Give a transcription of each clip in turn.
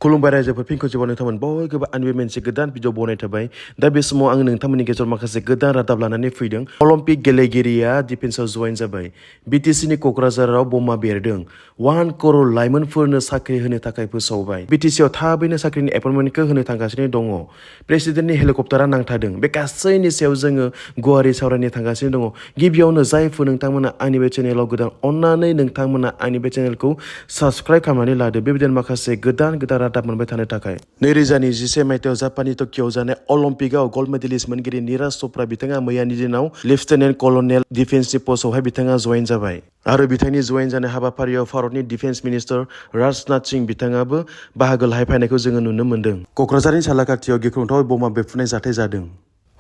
खुलुमबाय रायजोफोर फिन खनसेबाव नोंथांमोन बयखौबो आंनि मोनसे गोदान भिडिअ बनाय थाबाय दा बे समाव आं नोंथांमोननि गेजेराव माखासे गोदान रादाब लानानै फैदों अलिम्पिक गेलेगिरिया डिफेन्सआव जयेन जाबाय बीटीसीनि क'क्राझाराव बमा बेरदों 1 करोड़ लाइमोनफोरनो साख्रि होनो थाखाय फोसावबाय बीटीसीआव थाबैनो साख्रिनि एपइन्टमेन्टखौ होनो थांगासिनो दङ प्रेसिडेन्टनि हेलिकप्टारा नांथारदों बे गासैनि सायाव जोङो गुवारै सावरायनो थांगासिनो दङ गिबियावनो जायफोर नोंथांमोना आंनि बे चेनेलाव गोदान अन्नानै नोंथांमोना आंनि बे चेनेलखौ साबस्क्राइब खालामनानै लादो बेबायदिनो माखासे गोदान रादाब मोनबाय थानो थाखाय 2021 मायथाइयाव जापाननि टकिअ'आव जानाय अलिम्पिकआव गल्ड मेडेलिस्ट मोनगिरि नीरज चोपड़ा बिथाङा मैयानि दिनाव लेफ्टिनेन्ट कर्नेल डिफेन्सनि पस्टआवहाय बिथाङा जयेन जाबाय आरो बिथांनि जयेन जानाय हाबाफारियाव भारतनि डिफेन्स मिनिस्टार राजनाथ सिंह बिथाङाबो बाहागो लाफैनायखौ जोङो नुनो मोन्दों क'क्राझारनि सालाकाथियाव गिख्रंथाव बमा बेरफ्रुनाय जाथाय जादों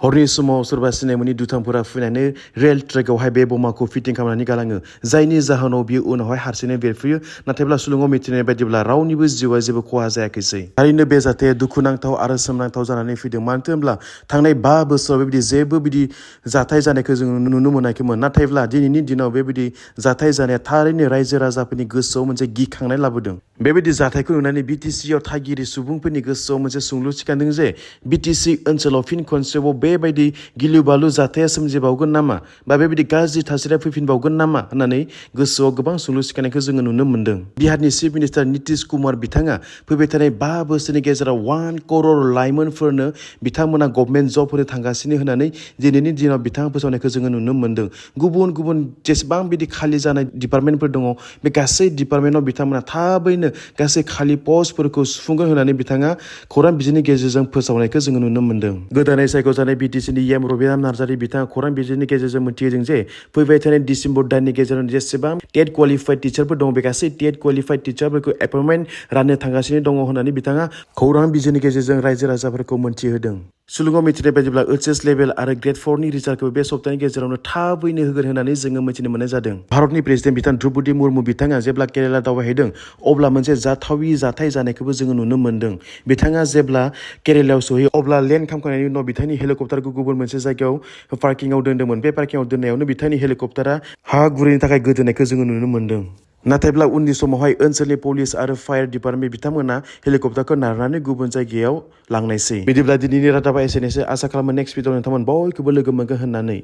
हरनि समाव सोरबा सिनायमोनि दुथांफोरा फैनानै रेल ट्रेकआवहाय बे बमाखौ फिटिं खालामनानै गालाङो जायनि जाहोनाव बियो उनावहाय हारसिङै बेरफ्रुयो नाथायब्ला सुलुङाव मिथिनाय बायदिब्ला रावनिबो जिउआ जेबो खहा जायाखैसै थारैनो बे जाथाया दुखुनांथाव आरो सोमोनांथाव जानानै फैदों मानो होनब्ला थांनाय 5 बोसोराव बेबायदि जेबो बिदि जाथाय जानायखौ जों नुनो मोनाखैमोन नाथायब्ला दिनैनि दिनाव बेबायदि जाथाय जानाया थारैनो रायजो राजाफोरनि गोसोआव मोनसे गिखांनाय लाबोदों बेबायदि जाथायखौ नुनानै बीटीसीआव थागिरि सुबुंफोरनि गोसोआव मोनसे सोंलु सिखांदों जे बीटीसी ओनसोलाव फिन खनसेबाव बेबायदि गिलु बालु जाथाया सोमजिबावगोन नामा बा बेबायदि गाज्रि थासारिया फैफिनबावगोन नामा होननानै गोसोआव गोबां सोंलु सिखांनायखौ जोङो नुनो मोन्दों बिहारनि चिफ मिनिस्टार नीतीश कुमार बिथाङा फैबाय थानाय 5 बोसोरनि गेजेराव 1 करोड़ लाइमोनफोरनो बिथांमोना गभर्नमेन्ट जब होनो थांगासिनो होननानै दिनैनि दिनाव बिथाङा फोसावनायखौ जोङो नुनो मोन्दों गुबुन गुबुन जेसेबां बिदि खालि जानाय डिपार्टमेन्टफोर दङ बे गासै डिपार्टमेन्टआव बिथांमोना थाबैनो गासै खालि पस्टफोरखौ सुफुंगोन होननानै बिथाङा खौरां बिजोंनि गेजेरजों फोसावनायखौ जोङो नुनो मोन्दों गोदानै सायख'जानाय बीटीसीनि एम रबिराम नार्जारि बिथाङा खौरां बिजोंनि गेजेरजों मिथिहोदों जे फैबाय थानाय डिसेम्बर दाननि गेजेराव जेसेबां टेट क्वालिफाइड टिचारफोर दङ बे गासै टेट क्वालिफाइड टिचारफोरखौ एपइन्टमेन्ट राननो थांगासिनो दङ होननानै बिथाङा खौरां बिजोंनि गेजेरजों रायजो राजाफोरखौ मोनथिहोदों सुलुङाव मिथिनाय बायदिब्ला एचएस लेभेल आरो ग्रेड 4 नि रिजाल्टखौ बे सप्तानि गेजेरावनो थाबैनो होगोन होननानै जोङो मिथिनो मोननाय जादों भारतनि प्रेसिडेन्ट बिथां द्रौपदी मुर्मु बिथाङा जेब्ला केरेला दावबायहैदों अब्ला मोनसे जाथावि जाथाय जानायखौबो जोङो नुनो मोन्दों बिथाङा जेब्ला केरेलायाव सहैयो अब्ला लेन्ड खालामखांनायनि उनाव बिथांनि हेलिकप्टारखौ गुबुन मोनसे जायगायाव पार्किंआव दोन्दोंमोन बे पार्किंआव दोननायावनो बिथांनि हेलिकप्टारा हा गुरैनि थाखाय गोदोनायखौ जोङो नुनो मोन्दों नाथायब्ला उननि समावहाय ओनसोलनि पुलिस आरो फायार डिपार्टमेन्ट बिथांमोना हेलिकप्टारखौ नारनानै गुबुन जायगायाव लांनायसै बिदिब्ला दिनैनि रादाबा एसेनोसै आसा खालामो नेक्स्ट भिडिअ नोंथांमोन बयखौबो लोगो मोनगोन होननानै